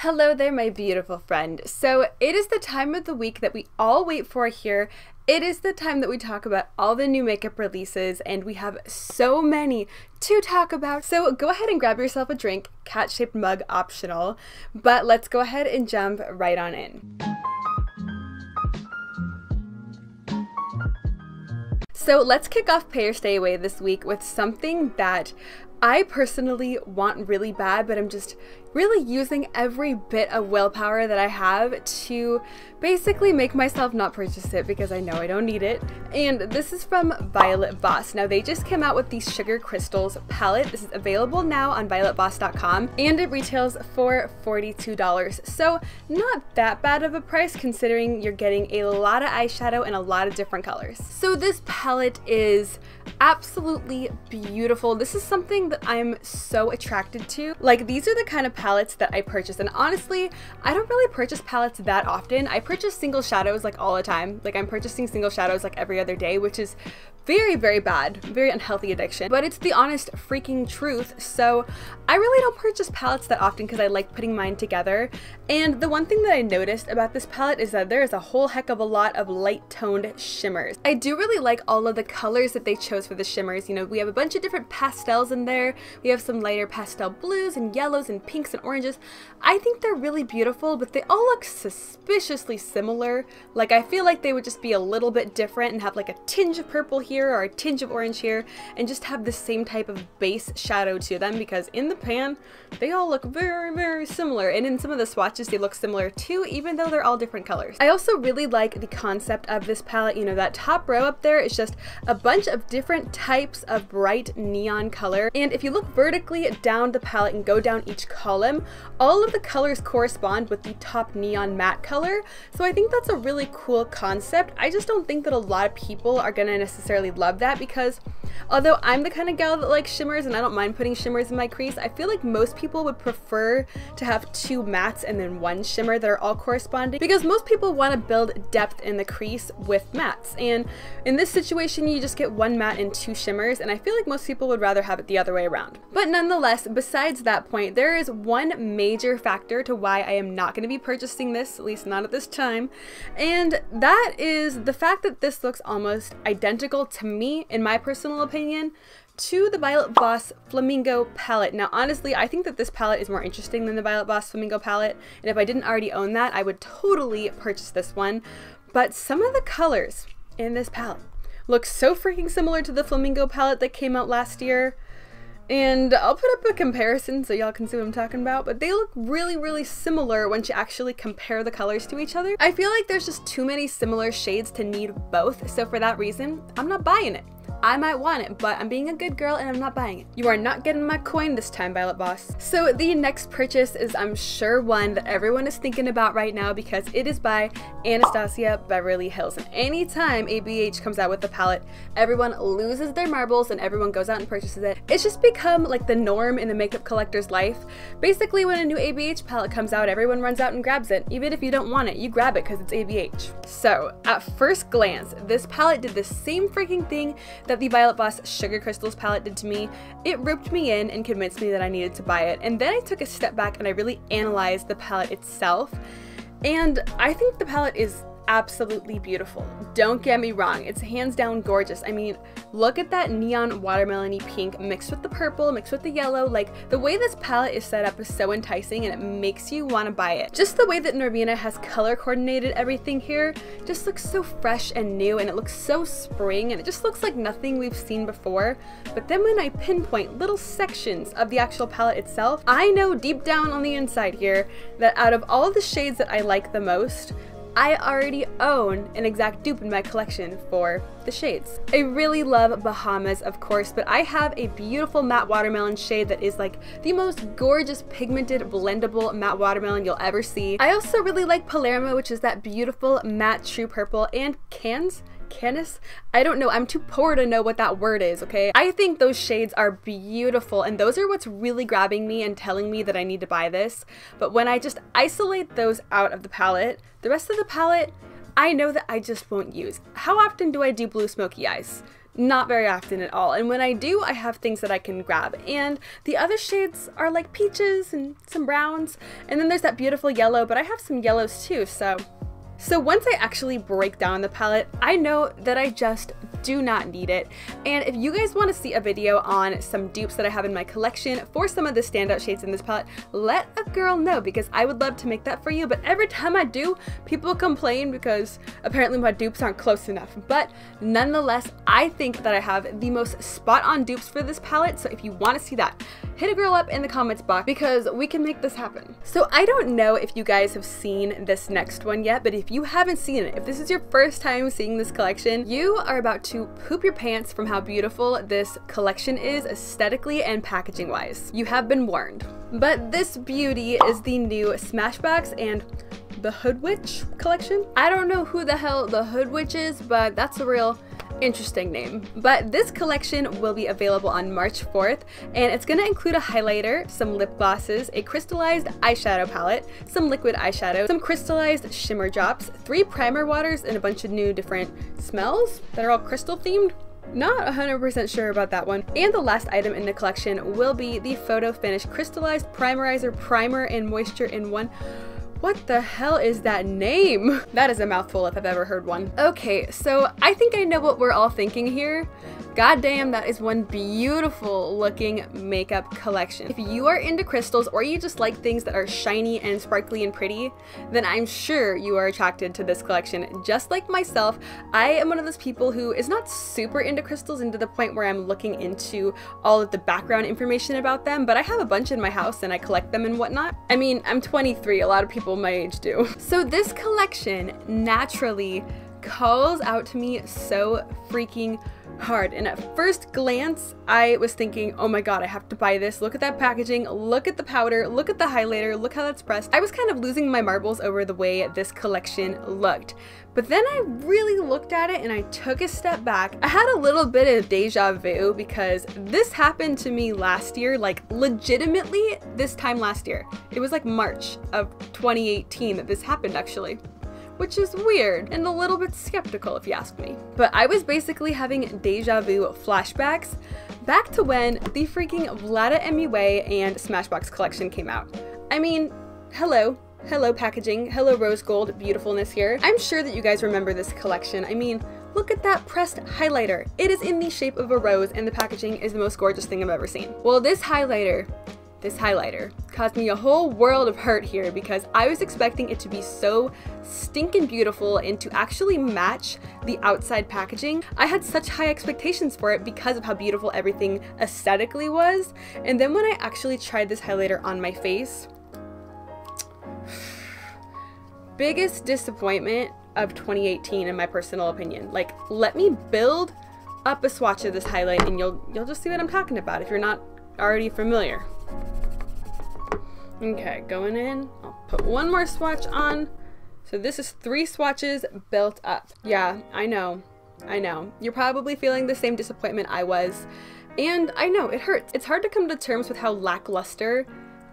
Hello there, my beautiful friend. So it is the time of the week that we all wait for here. It is the time that we talk about all the new makeup releases, and we have so many to talk about. So go ahead and grab yourself a drink, cat-shaped mug optional, but let's go ahead and jump right on in. So let's kick off Pay or Stay Away this week with something that I personally want really bad, but I'm just really using every bit of willpower that I have to basically make myself not purchase it because I know I don't need it. And this is from Voss. Now they just came out with the Sugar Crystals palette. This is available now on violetvoss.com and it retails for $42. So not that bad of a price considering you're getting a lot of eyeshadow and a lot of different colors. So this palette is absolutely beautiful. This is something that I'm so attracted to. Like, these are the kind of palettes that I purchase, and honestly I don't really purchase palettes that often. I purchase single shadows like all the time. Like, I'm purchasing single shadows like every other day, which is very, very bad, very unhealthy addiction, but it's the honest freaking truth. So I really don't purchase palettes that often because I like putting mine together. And the one thing that I noticed about this palette is that there is a whole heck of a lot of light toned shimmers. I do really like all of the colors that they chose for the shimmers. You know, we have a bunch of different pastels in there. We have some lighter pastel blues and yellows and pinks and oranges. I think they're really beautiful, but they all look suspiciously similar. Like, I feel like they would just be a little bit different and have like a tinge of purple here or a tinge of orange here and just have the same type of base shadow to them, because in the pan they all look very, very similar, and in some of the swatches they look similar too, even though they're all different colors. I also really like the concept of this palette. You know, that top row up there is just a bunch of different types of bright neon color, and if you look vertically down the palette and go down each column, all of the colors correspond with the top neon matte color. So I think that's a really cool concept. I just don't think that a lot of people are gonna necessarily love that, because although I'm the kind of gal that likes shimmers and I don't mind putting shimmers in my crease, I feel like most people would prefer to have two mattes and then one shimmer that are all corresponding, because most people want to build depth in the crease with mattes, and in this situation you just get one matte and two shimmers, and I feel like most people would rather have it the other way around. But nonetheless, besides that point, there is one major factor to why I am not going to be purchasing this, at least not at this time, and that is the fact that this looks almost identical to me, in my personal opinion, to the Violet Voss Flamingo palette. Now honestly, I think that this palette is more interesting than the Violet Voss Flamingo palette, and if I didn't already own that, I would totally purchase this one. But some of the colors in this palette look so freaking similar to the Flamingo palette that came out last year. And I'll put up a comparison so y'all can see what I'm talking about, but they look really, really similar once you actually compare the colors to each other. I feel like there's just too many similar shades to need both, so for that reason, I'm not buying it. I might want it, but I'm being a good girl and I'm not buying it. You are not getting my coin this time, Violet Voss. So the next purchase is, I'm sure, one that everyone is thinking about right now, because it is by Anastasia Beverly Hills. And anytime ABH comes out with a palette, everyone loses their marbles and everyone goes out and purchases it. It's just become like the norm in the makeup collector's life. Basically, when a new ABH palette comes out, everyone runs out and grabs it. Even if you don't want it, you grab it because it's ABH. So at first glance, this palette did the same freaking thing that the Violet Voss Sugar Crystals palette did to me. It roped me in and convinced me that I needed to buy it, and then I took a step back and I really analyzed the palette itself, and I think the palette is absolutely beautiful. Don't get me wrong, it's hands down gorgeous. I mean, look at that neon watermelon-y pink mixed with the purple, mixed with the yellow. Like, the way this palette is set up is so enticing and it makes you want to buy it. Just the way that Rivera has color coordinated everything here just looks so fresh and new, and it looks so spring, and it just looks like nothing we've seen before. But then when I pinpoint little sections of the actual palette itself, I know deep down on the inside here that out of all the shades that I like the most, I already own an exact dupe in my collection for the shades. I really love Bahamas, of course, but I have a beautiful matte watermelon shade that is like the most gorgeous pigmented blendable matte watermelon you'll ever see. I also really like Palermo, which is that beautiful matte true purple, and Canis? I don't know, I'm too poor to know what that word is, okay? I think those shades are beautiful, and those are what's really grabbing me and telling me that I need to buy this. But when I just isolate those out of the palette, the rest of the palette, I know that I just won't use. How often do I do blue smoky eyes? Not very often at all, and when I do, I have things that I can grab, and the other shades are like peaches and some browns, and then there's that beautiful yellow, but I have some yellows too, so once I actually break down the palette, I know that I just do not need it. And if you guys want to see a video on some dupes that I have in my collection for some of the standout shades in this palette, let a girl know, because I would love to make that for you. But every time I do, people complain because apparently my dupes aren't close enough. But nonetheless, I think that I have the most spot on dupes for this palette. So if you want to see that, hit a girl up in the comments box because we can make this happen. So I don't know if you guys have seen this next one yet, but if you haven't seen it, if this is your first time seeing this collection, you are about to poop your pants from how beautiful this collection is aesthetically and packaging wise. You have been warned. But this beauty is the new Smashbox and the Hood Witch collection. I don't know who the hell the Hood Witch is, but that's a real interesting name. But this collection will be available on March 4th, and it's going to include a highlighter, some lip glosses, a crystallized eyeshadow palette, some liquid eyeshadow, some crystallized shimmer drops, 3 primer waters, and a bunch of new different smells that are all crystal themed. Not 100% sure about that one. And the last item in the collection will be the Photo Finish Crystallized Primerizer Primer and Moisture in One. What the hell is that name? That is a mouthful if I've ever heard one. Okay, so I think I know what we're all thinking here. God damn, that is one beautiful looking makeup collection. If you are into crystals or you just like things that are shiny and sparkly and pretty, then I'm sure you are attracted to this collection. Just like myself, I am one of those people who is not super into crystals and to the point where I'm looking into all of the background information about them, but I have a bunch in my house and I collect them and whatnot. I mean, I'm 23, a lot of people my age do. So this collection naturally calls out to me so freaking hard, and at first glance I was thinking, oh my god, I have to buy this. Look at that packaging, look at the powder, look at the highlighter, look how that's pressed. I was kind of losing my marbles over the way this collection looked. But then I really looked at it and I took a step back. I had a little bit of deja vu because this happened to me last year, like legitimately this time last year. It was like March of 2018 that this happened actually, which is weird and a little bit skeptical if you ask me. But I was basically having deja vu flashbacks back to when the freaking Vlada MUA and Smashbox collection came out. I mean, hello packaging, hello rose gold beautifulness here. I'm sure that you guys remember this collection. I mean, look at that pressed highlighter. It is in the shape of a rose and the packaging is the most gorgeous thing I've ever seen. Well, this highlighter caused me a whole world of hurt here because I was expecting it to be so stinking beautiful and to actually match the outside packaging. I had such high expectations for it because of how beautiful everything aesthetically was. And then when I actually tried this highlighter on my face, biggest disappointment of 2018 in my personal opinion. Like, let me build up a swatch of this highlight and you'll just see what I'm talking about if you're not already familiar. Okay, going in, I'll put one more swatch on. So this is 3 swatches built up. Yeah, I know. You're probably feeling the same disappointment I was. And I know, it hurts. It's hard to come to terms with how lackluster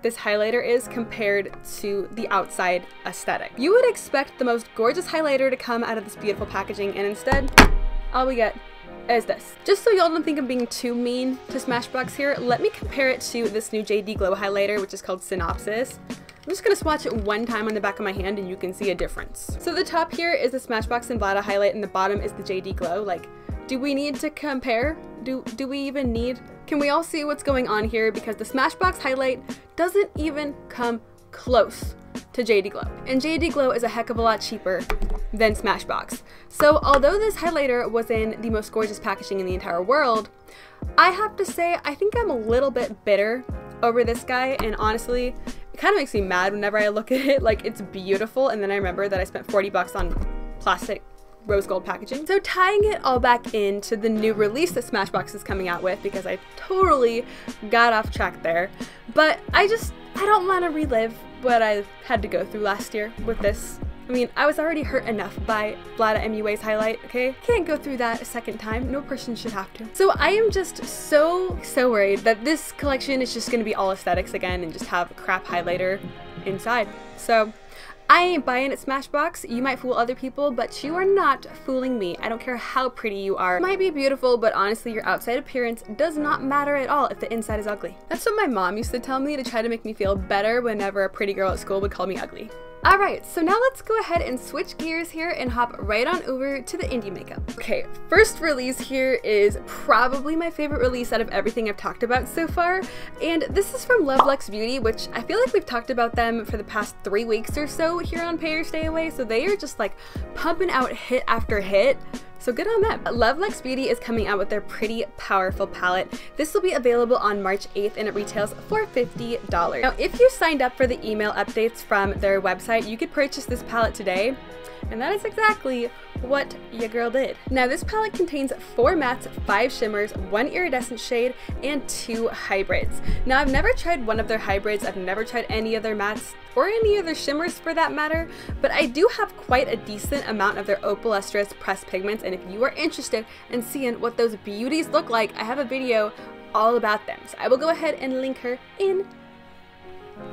this highlighter is compared to the outside aesthetic. You would expect the most gorgeous highlighter to come out of this beautiful packaging, and instead, all we get is this. Just so y'all don't think I'm being too mean to Smashbox here, let me compare it to this new JD Glow highlighter, which is called Synopsis. I'm just gonna swatch it one time on the back of my hand and you can see a difference. So the top here is the Smashbox and Vlada highlight and the bottom is the JD Glow. Like, do we need to compare? Do we even need? Can we all see what's going on here? Because the Smashbox highlight doesn't even come close to JD Glow. And JD Glow is a heck of a lot cheaper than Smashbox. So although this highlighter was in the most gorgeous packaging in the entire world, I have to say I think I'm a little bit bitter over this guy, and honestly, it kind of makes me mad whenever I look at it. Like, it's beautiful, and then I remember that I spent 40 bucks on plastic rose gold packaging. So tying it all back into the new release that Smashbox is coming out with, because I totally got off track there, but I don't want to relive what I had to go through last year with this. I mean, I was already hurt enough by Vlada MUA's highlight, okay? Can't go through that a second time. No person should have to. So I am just so worried that this collection is just gonna be all aesthetics again and just have a crap highlighter inside. So I ain't buying it, Smashbox. You might fool other people, but you are not fooling me. I don't care how pretty you are. You might be beautiful, but honestly, your outside appearance does not matter at all if the inside is ugly. That's what my mom used to tell me to try to make me feel better whenever a pretty girl at school would call me ugly. Alright, so now let's go ahead and switch gears here and hop right on over to the indie makeup. Okay, first release here is probably my favorite release out of everything I've talked about so far, and this is from Luxe Beauty, which I feel like we've talked about them for the past 3 weeks or so here on Pay or Stay Away, so they are just like pumping out hit after hit. So good on them. Luxe Beauty is coming out with their Pretty Powerful palette. This will be available on March 8th and it retails for $50. Now, if you signed up for the email updates from their website, you could purchase this palette today. And that is exactly what your girl did. Now this palette contains 4 mattes, 5 shimmers, 1 iridescent shade, and 2 hybrids. Now I've never tried one of their hybrids, I've never tried any of their mattes, or any of their shimmers for that matter, but I do have quite a decent amount of their opal lustrous pressed pigments, and if you are interested in seeing what those beauties look like, I have a video all about them. So I will go ahead and link her in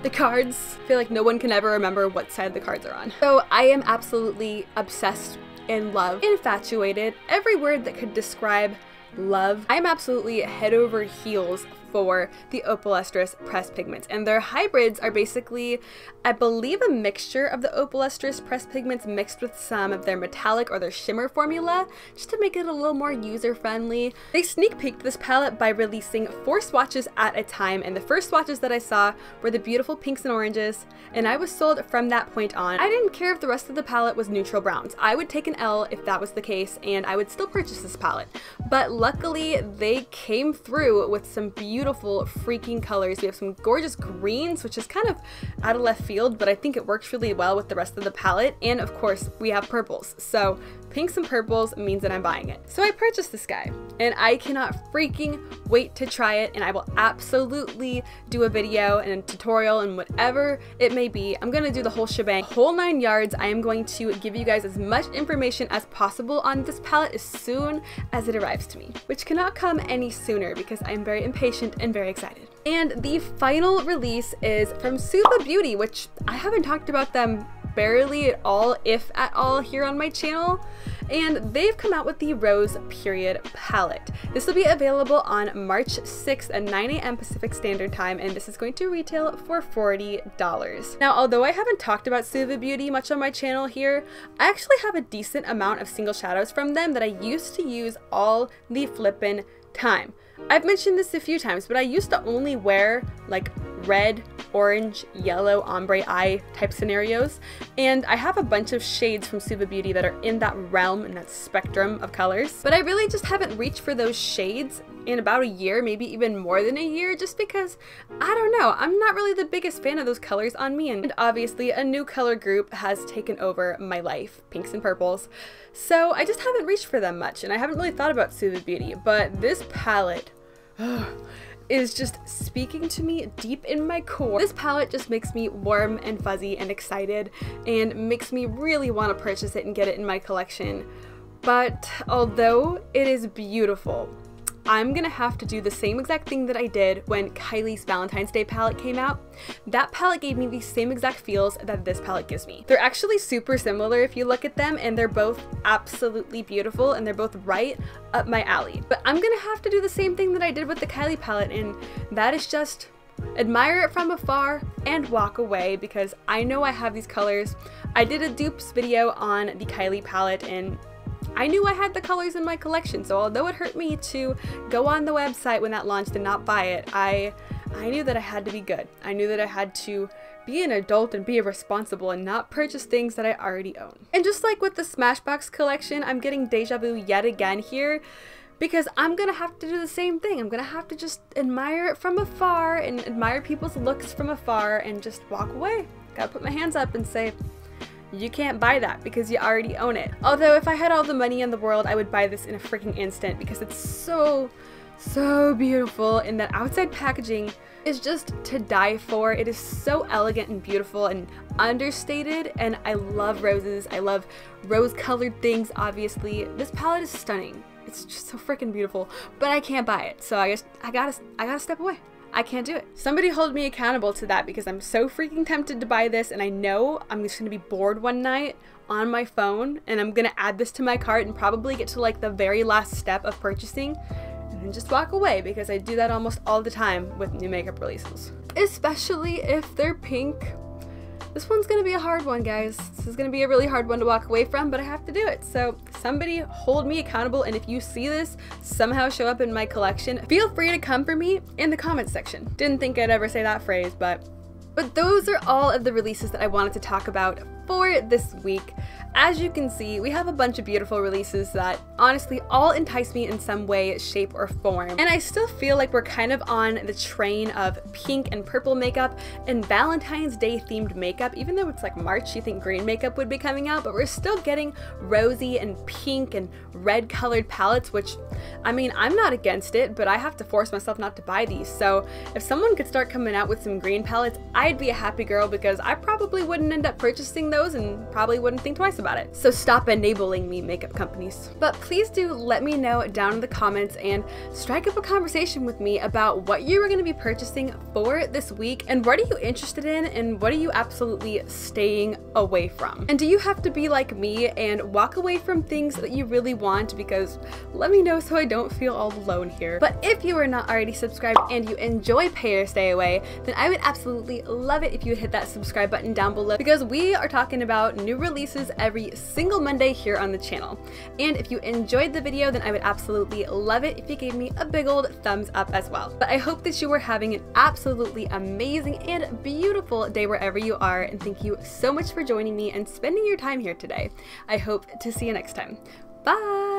the cards. I feel like no one can ever remember what side the cards are on. So I am absolutely obsessed, in love, infatuated, every word that could describe love. I'm absolutely head over heels for the opal lustrous pressed pigments, and their hybrids are basically, I believe, a mixture of the opal lustrous pressed pigments mixed with some of their metallic or their shimmer formula, just to make it a little more user-friendly. They sneak peeked this palette by releasing 4 swatches at a time, and the first swatches that I saw were the beautiful pinks and oranges, and I was sold from that point on. I didn't care if the rest of the palette was neutral browns. I would take an L if that was the case, and I would still purchase this palette. But luckily, they came through with some beautiful freaking colors. We have some gorgeous greens, which is kind of out of left field, but I think it works really well with the rest of the palette. And of course, we have purples. So pinks and purples means that I'm buying it. So I purchased this guy, and I cannot freaking wait to try it, and I will absolutely do a video and a tutorial and whatever it may be. I'm gonna do the whole shebang, whole 9 yards. I am going to give you guys as much information as possible on this palette as soon as it arrives to me, which cannot come any sooner because I am very impatient and very excited. And the final release is from Suva Beauty, which I haven't talked about them barely at all, if at all, here on my channel, and they've come out with the Rose Period palette. This will be available on March 6th at 9 AM Pacific Standard Time, and this is going to retail for $40. Now, although I haven't talked about Suva Beauty much on my channel here, I actually have a decent amount of single shadows from them that I used to use all the flippin' time. I've mentioned this a few times, but I used to only wear like red, orange, yellow, ombre eye type scenarios, and I have a bunch of shades from Suva Beauty that are in that realm and that spectrum of colors, but I really just haven't reached for those shades in about a year, maybe even more than a year, just because, I don't know, I'm not really the biggest fan of those colors on me, and obviously a new color group has taken over my life, pinks and purples, so I just haven't reached for them much, and I haven't really thought about Suva Beauty, but this palette is just speaking to me deep in my core. This palette just makes me warm and fuzzy and excited and makes me really want to purchase it and get it in my collection. But although it is beautiful, I'm gonna have to do the same exact thing that I did when Kylie's Valentine's Day palette came out. That palette gave me the same exact feels that this palette gives me. They're actually super similar if you look at them, and they're both absolutely beautiful, and they're both right up my alley. But I'm gonna have to do the same thing that I did with the Kylie palette, and that is just admire it from afar and walk away, because I know I have these colors. I did a dupes video on the Kylie palette, and I knew I had the colors in my collection, so although it hurt me to go on the website when that launched and not buy it, I knew that I had to be good. I knew that I had to be an adult and be responsible and not purchase things that I already own. And just like with the Smashbox collection, I'm getting deja vu yet again here, because I'm gonna have to do the same thing. I'm gonna have to just admire it from afar and admire people's looks from afar and just walk away. Gotta put my hands up and say, you can't buy that because you already own it. Although if I had all the money in the world, I would buy this in a freaking instant because it's so beautiful, and that outside packaging is just to die for. It is so elegant and beautiful and understated, and I love roses. I love rose-colored things, obviously. This palette is stunning. It's just so freaking beautiful, but I can't buy it, so I gotta step away. I can't do it. Somebody hold me accountable to that because I'm so freaking tempted to buy this, and I know I'm just gonna be bored one night on my phone and I'm gonna add this to my cart and probably get to like the very last step of purchasing and then just walk away, because I do that almost all the time with new makeup releases. Especially if they're pink. This one's gonna be a hard one, guys. This is gonna be a really hard one to walk away from, but I have to do it. So somebody hold me accountable, and if you see this somehow show up in my collection, feel free to come for me in the comments section. Didn't think I'd ever say that phrase, but those are all of the releases that I wanted to talk about for this week. As you can see, we have a bunch of beautiful releases that honestly all entice me in some way, shape, or form. And I still feel like we're kind of on the train of pink and purple makeup and Valentine's Day themed makeup. Even though it's like March, you think green makeup would be coming out, but we're still getting rosy and pink and red colored palettes, which, I mean, I'm not against it, but I have to force myself not to buy these. So if someone could start coming out with some green palettes, I'd be a happy girl, because I probably wouldn't end up purchasing those and probably wouldn't think twice about it. So stop enabling me, makeup companies. But please do let me know down in the comments and strike up a conversation with me about what you are going to be purchasing for this week, and what are you interested in, and what are you absolutely staying away from. And do you have to be like me and walk away from things that you really want? Because let me know so I don't feel all alone here. But if you are not already subscribed and you enjoy Pay or Stay Away, then I would absolutely love it if you would hit that subscribe button down below, because we are talking about new releases every single Monday here on the channel. And if you enjoyed the video, then I would absolutely love it if you gave me a big old thumbs up as well. But I hope that you are having an absolutely amazing and beautiful day wherever you are, and thank you so much for joining me and spending your time here today. I hope to see you next time. Bye!